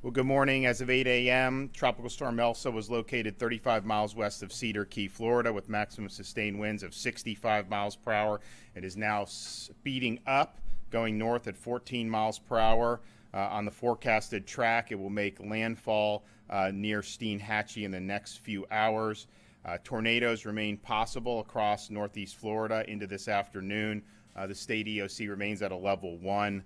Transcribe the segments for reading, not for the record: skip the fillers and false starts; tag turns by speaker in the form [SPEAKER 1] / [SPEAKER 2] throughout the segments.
[SPEAKER 1] Well, good morning. As of 8 a.m., Tropical Storm Elsa was located 35 miles west of Cedar Key, Florida, with maximum sustained winds of 65 miles per hour. It is now speeding up, going north at 14 miles per hour. On the forecasted track, it will make landfall near Steinhatchee in the next few hours. Tornadoes remain possible across northeast Florida into this afternoon. The state EOC remains at a level 1.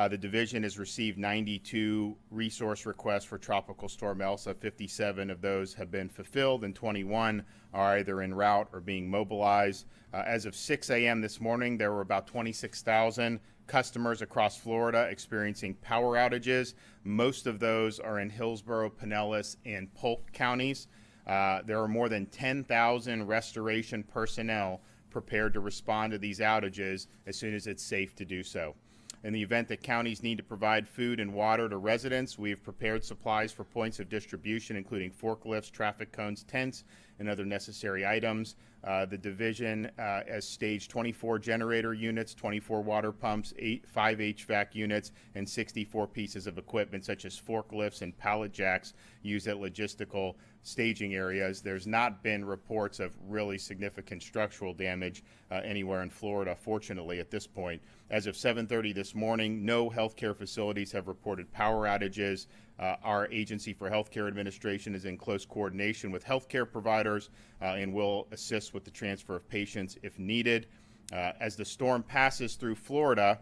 [SPEAKER 1] The division has received 92 resource requests for Tropical Storm Elsa. 57 of those have been fulfilled, and 21 are either en route or being mobilized. As of 6 a.m. this morning, there were about 26,000 customers across Florida experiencing power outages. Most of those are in Hillsborough, Pinellas, and Polk counties. There are more than 10,000 restoration personnel prepared to respond to these outages as soon as it's safe to do so. In the event that counties need to provide food and water to residents, we have prepared supplies for points of distribution, including forklifts, traffic cones, tents, and other necessary items. The division has staged 24 generator units, 24 water pumps, 5 HVAC units, and 64 pieces of equipment such as forklifts and pallet jacks used at logistical staging areas. There's not been reports of really significant structural damage anywhere in Florida, fortunately, at this point. As of 7:30 this morning, no healthcare facilities have reported power outages. Our Agency for Healthcare Administration is in close coordination with healthcare providers and will assist with the transfer of patients if needed. As the storm passes through Florida,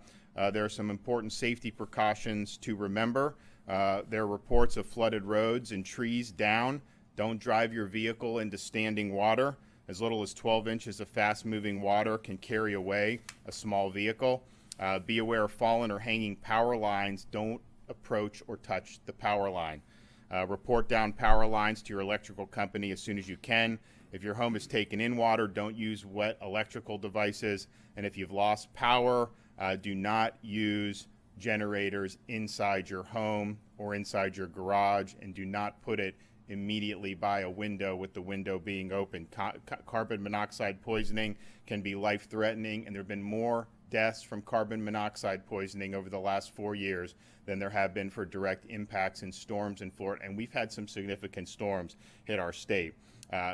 [SPEAKER 1] there are some important safety precautions to remember. There are reports of flooded roads and trees down. Don't drive your vehicle into standing water. As little as 12 inches of fast-moving water can carry away a small vehicle. Be aware of fallen or hanging power lines. Don't approach or touch the power line. Report down power lines to your electrical company as soon as you can. If your home is taken in water, don't use wet electrical devices. And if you've lost power, do not use generators inside your home or inside your garage, and do not put it immediately by a window with the window being open. Carbon monoxide poisoning can be life-threatening, and there have been more deaths from carbon monoxide poisoning over the last 4 years than there have been for direct impacts in storms in Florida, and we've had some significant storms hit our state.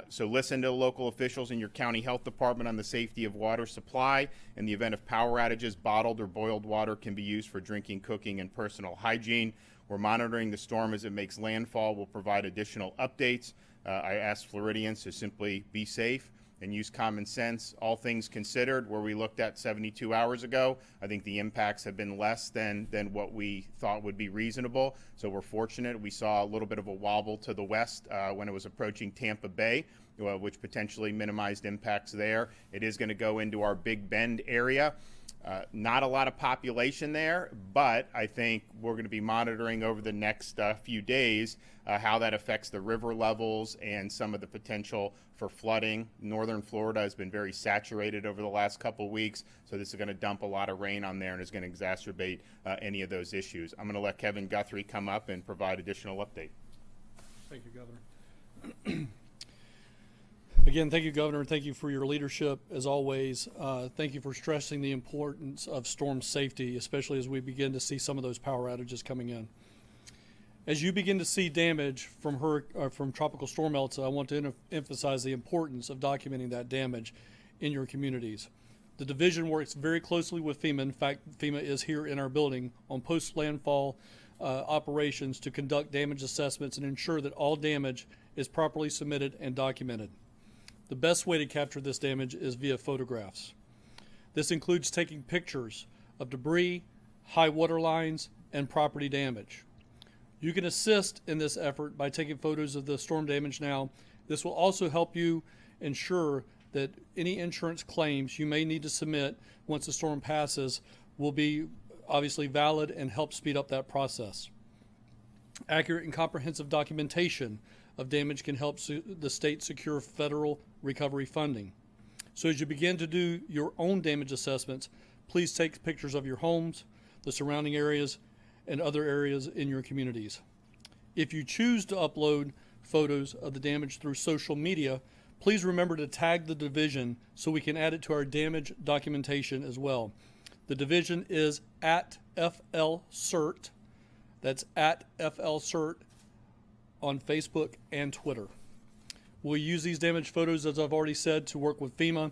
[SPEAKER 1] So listen to local officials in your county health department on the safety of water supply. In the event of power outages, bottled or boiled water can be used for drinking, cooking, and personal hygiene. We're monitoring the storm as it makes landfall. We'll provide additional updates. I ask Floridians to simply be safe and use common sense. All things considered, where we looked at 72 hours ago, I think the impacts have been less than what we thought would be reasonable. So we're fortunate. We saw a little bit of a wobble to the west when it was approaching Tampa Bay, which potentially minimized impacts there. It is going to go into our Big Bend area. Not a lot of population there, but I think we're going to be monitoring over the next few days how that affects the river levels and some of the potential for flooding. Northern Florida has been very saturated over the last couple weeks, so this is going to dump a lot of rain on there and is going to exacerbate any of those issues. I'm going to let Kevin Guthrie come up and provide additional update.
[SPEAKER 2] Thank you, Governor. Again, thank you, Governor, and thank you for your leadership, as always. Thank you for stressing the importance of storm safety, especially as we begin to see some of those power outages coming in. As you begin to see damage from Tropical Storm Elsa, I want to emphasize the importance of documenting that damage in your communities. The division works very closely with FEMA. In fact, FEMA is here in our building on post-landfall operations to conduct damage assessments and ensure that all damage is properly submitted and documented. The best way to capture this damage is via photographs. This includes taking pictures of debris, high water lines, and property damage. You can assist in this effort by taking photos of the storm damage now. This will also help you ensure that any insurance claims you may need to submit once the storm passes will be obviously valid and help speed up that process. Accurate and comprehensive documentation of damage can help the state secure federal recovery funding. So as you begin to do your own damage assessments, please take pictures of your homes, the surrounding areas, and other areas in your communities. If you choose to upload photos of the damage through social media, please remember to tag the division so we can add it to our damage documentation as well. The division is at FLCERT That's at FLCERT on Facebook and Twitter. We'll use these damaged photos, as I've already said, to work with FEMA.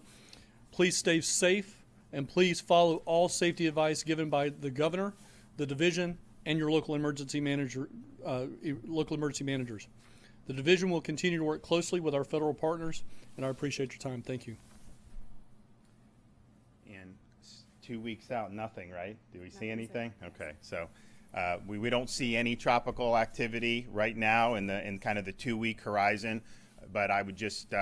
[SPEAKER 2] Please stay safe, and please follow all safety advice given by the governor, the division, and your local emergency managers. The division will continue to work closely with our federal partners, and I appreciate your time. Thank you.
[SPEAKER 1] And 2 weeks out, nothing, right? Do we see anything? Okay, so we don't see any tropical activity right now in kind of the 2 week horizon. But I would just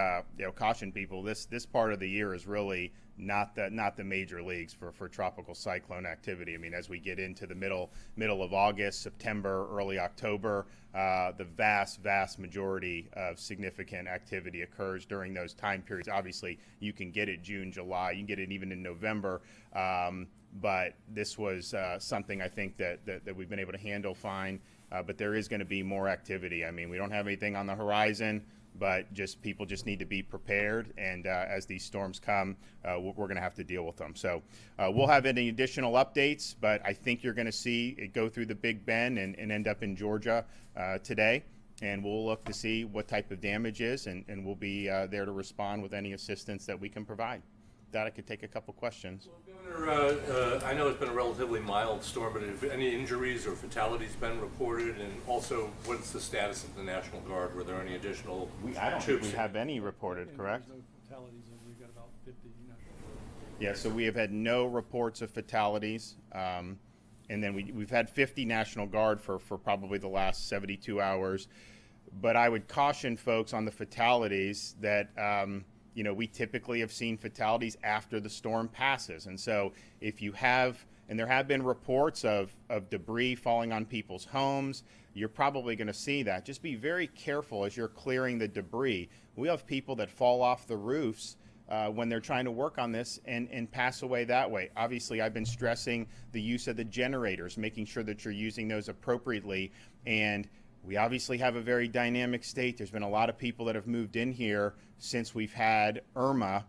[SPEAKER 1] caution people. This part of the year is really not the major leagues for tropical cyclone activity. I mean, as we get into the middle of August, September, early October, the vast majority of significant activity occurs during those time periods. Obviously, you can get it June, July, you can get it even in November. But this was something I think that we've been able to handle fine. But there is going to be more activity. I mean, we don't have anything on the horizon, but people just need to be prepared. And as these storms come, we're going to have to deal with them. So we'll have any additional updates, but I think you're going to see it go through the Big Bend and end up in Georgia today. And we'll look to see what type of damage is, and we'll be there to respond with any assistance that we can provide. That I could take a couple questions.
[SPEAKER 3] Well, Governor, I know it's been a relatively mild storm, but have any injuries or fatalities been reported? And also, what's the status of the National Guard? Were there any additional
[SPEAKER 1] I don't think we have any reported, correct?
[SPEAKER 2] There's no fatalities, and we've got about 50.
[SPEAKER 1] Yeah, so we have had no reports of fatalities. And then we've had 50 National Guard for probably the last 72 hours. But I would caution folks on the fatalities that we typically have seen fatalities after the storm passes. And so if you have, and there have been reports of debris falling on people's homes, you're probably going to see that. Just be very careful as you're clearing the debris. We have people that fall off the roofs when they're trying to work on this and pass away that way. Obviously, I've been stressing the use of the generators, making sure that you're using those appropriately. And we obviously have a very dynamic state. There's been a lot of people that have moved in here since we've had Irma.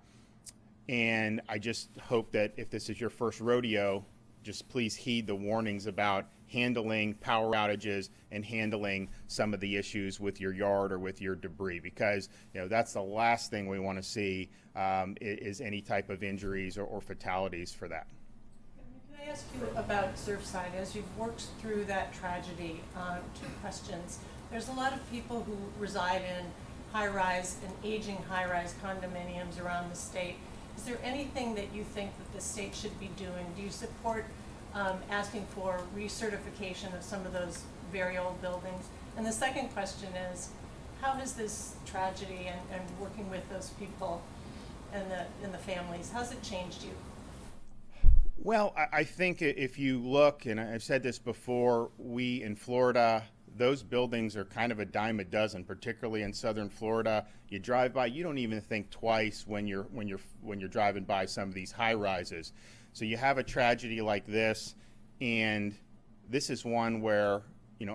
[SPEAKER 1] And I just hope that if this is your first rodeo, just please heed the warnings about handling power outages and handling some of the issues with your yard or with your debris, because that's the last thing we want to see is any type of injuries or fatalities for that.
[SPEAKER 4] Can I ask you about Surfside? As you've worked through that tragedy, 2 questions. There's a lot of people who reside in high-rise and aging high-rise condominiums around the state. Is there anything that you think that the state should be doing? Do you support asking for recertification of some of those very old buildings? And the second question is, how has this tragedy and working with those people and the families, how's it changed you?
[SPEAKER 1] Well, I think if you look, and I've said this before, we in Florida, those buildings are kind of a dime a dozen, particularly in southern Florida. You drive by, you don't even think twice when you're driving by some of these high rises. So you have a tragedy like this, and this is one where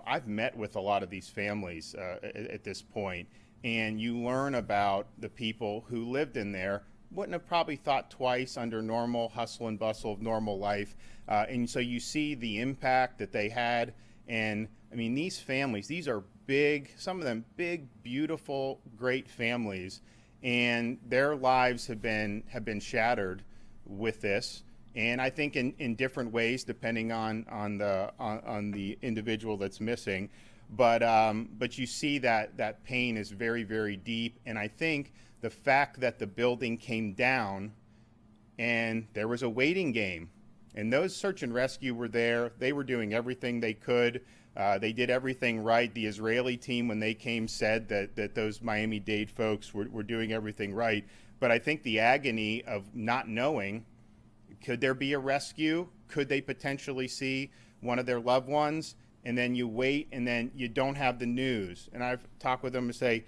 [SPEAKER 1] I've met with a lot of these families at this point, and you learn about the people who lived in there. Wouldn't have probably thought twice under normal hustle and bustle of normal life. And so you see the impact that they had. And I mean, these families, these are big, some of them big, beautiful, great families. And their lives have been shattered with this. And I think in different ways, depending on the individual that's missing. But you see that pain is very, very deep. And I think the fact that the building came down and there was a waiting game, and those search and rescue were there. They were doing everything they could. They did everything right. The Israeli team, when they came, said that those Miami-Dade folks were doing everything right. But I think the agony of not knowing, could there be a rescue? Could they potentially see one of their loved ones? And then you wait, and then you don't have the news. And I've talked with them and say,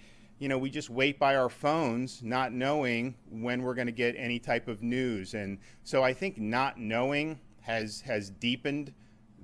[SPEAKER 1] we just wait by our phones, not knowing when we're going to get any type of news. And so I think not knowing has deepened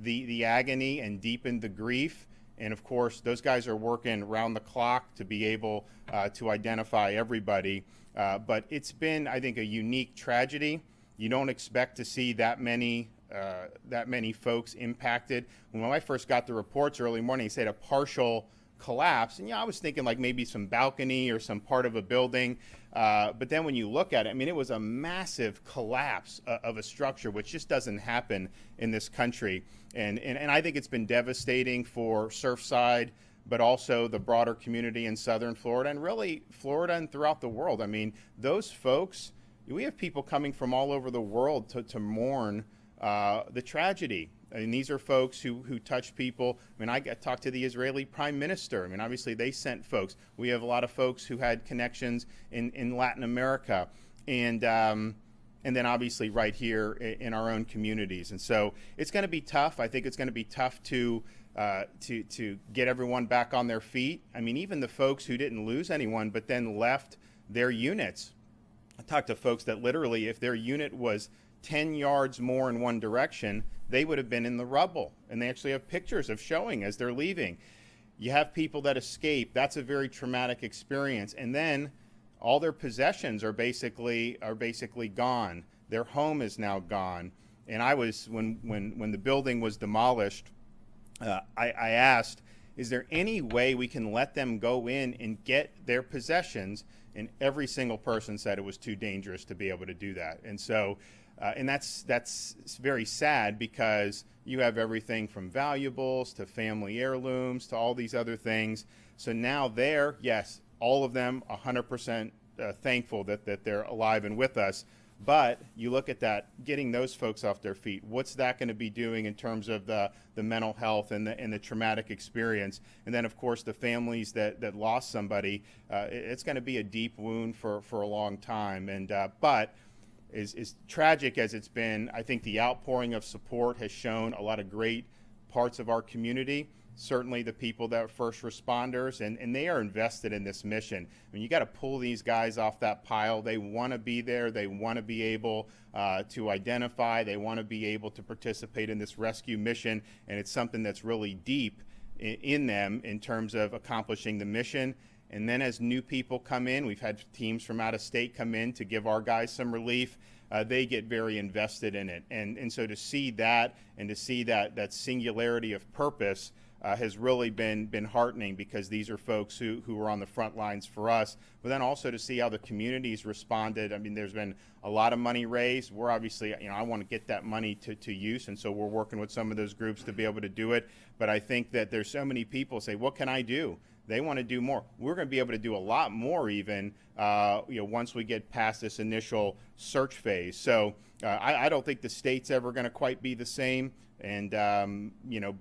[SPEAKER 1] the agony and deepened the grief. And of course, those guys are working around the clock to be able to identify everybody. But it's been, I think, a unique tragedy. You don't expect to see that many that many folks impacted. When I first got the reports early morning, they said a partial collapse, and I was thinking like maybe some balcony or some part of a building, but then when you look at it, I mean, it was a massive collapse of a structure, which just doesn't happen in this country, and I think it's been devastating for Surfside, but also the broader community in southern Florida, and really Florida and throughout the world. I mean, those folks, we have people coming from all over the world to mourn the tragedy. I mean, these are folks who touch people. I mean, I talked to the Israeli prime minister. I mean, obviously they sent folks. We have a lot of folks who had connections in Latin America, and then obviously right here in our own communities. And so it's going to be tough. I think it's going to be tough to get everyone back on their feet. I mean, even the folks who didn't lose anyone but then left their units. I talked to folks that literally, if their unit was 10 yards more in one direction, they would have been in the rubble. And they actually have pictures of showing as they're leaving. You have people that escape. That's a very traumatic experience. And then all their possessions are basically gone. Their home is now gone. And I was, when the building was demolished, I asked, is there any way we can let them go in and get their possessions? And every single person said it was too dangerous to be able to do that. And so, and that's very sad, because you have everything from valuables to family heirlooms to all these other things. So now yes, all of them 100% thankful that they're alive and with us. But you look at that, getting those folks off their feet, what's that going to be doing in terms of the mental health and the traumatic experience? And then, of course, the families that lost somebody, it's going to be a deep wound for a long time. And but as tragic as it's been, I think the outpouring of support has shown a lot of great parts of our community. Certainly the people that are first responders, and they are invested in this mission. I mean, you got to pull these guys off that pile. They want to be there. They want to be able to identify. They want to be able to participate in this rescue mission, and it's something that's really deep in them in terms of accomplishing the mission. And then as new people come in, we've had teams from out of state come in to give our guys some relief. They get very invested in it. And so to see that, and to see that singularity of purpose has really been heartening, because these are folks who are on the front lines for us. But then also to see how the community's responded. I mean, there's been a lot of money raised. We're obviously, I want to get that money to use, and so we're working with some of those groups to be able to do it. But I think that there's so many people say, what can I do? They want to do more. We're going to be able to do a lot more even, once we get past this initial search phase. So I don't think the state's ever going to quite be the same. And,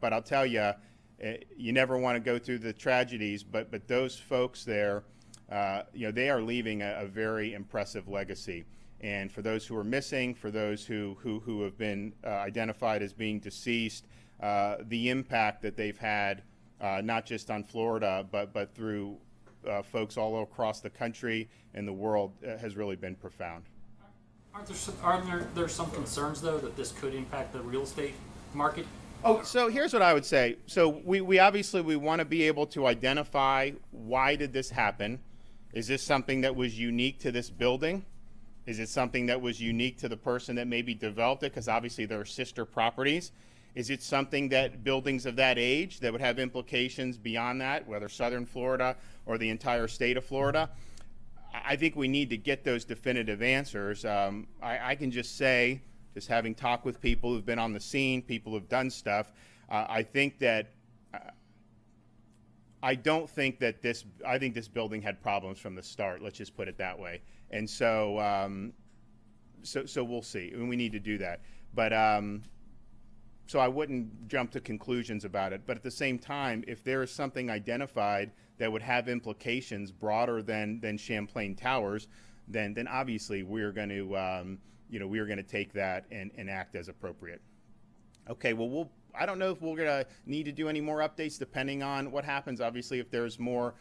[SPEAKER 1] but I'll tell you, you never want to go through the tragedies, but those folks there, they are leaving a very impressive legacy. And for those who are missing, for those who have been identified as being deceased, the impact that they've had, not just on Florida, but through folks all across the country and the world, has really been profound.
[SPEAKER 5] Aren't there some concerns, though, that this could impact the real estate market?
[SPEAKER 1] Oh, so here's what I would say. So we obviously want to be able to identify, why did this happen? Is this something that was unique to this building? Is it something that was unique to the person that maybe developed it? Because obviously there are sister properties. Is it something that buildings of that age that would have implications beyond that, whether southern Florida or the entire state of Florida? I think we need to get those definitive answers. I can just say, just having talked with people who've been on the scene, people who've done stuff, I think that I think this building had problems from the start. Let's just put it that way. And so, so we'll see. And we need to do that. But so I wouldn't jump to conclusions about it. But at the same time, if there is something identified that would have implications broader than Champlain Towers, then obviously we're going to we are going to take that and act as appropriate. Okay, well, I don't know if we're going to need to do any more updates depending on what happens. Obviously, if there's more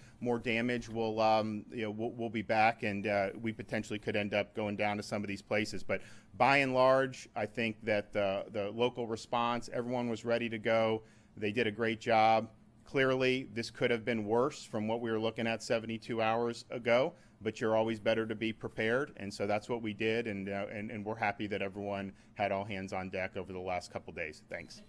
[SPEAKER 1] damage, we'll be back, and we potentially could end up going down to some of these places. But by and large, I think that the local response, everyone was ready to go. They did a great job. Clearly, this could have been worse from what we were looking at 72 hours ago, but you're always better to be prepared. And so that's what we did, and we're happy that everyone had all hands on deck over the last couple days. Thanks.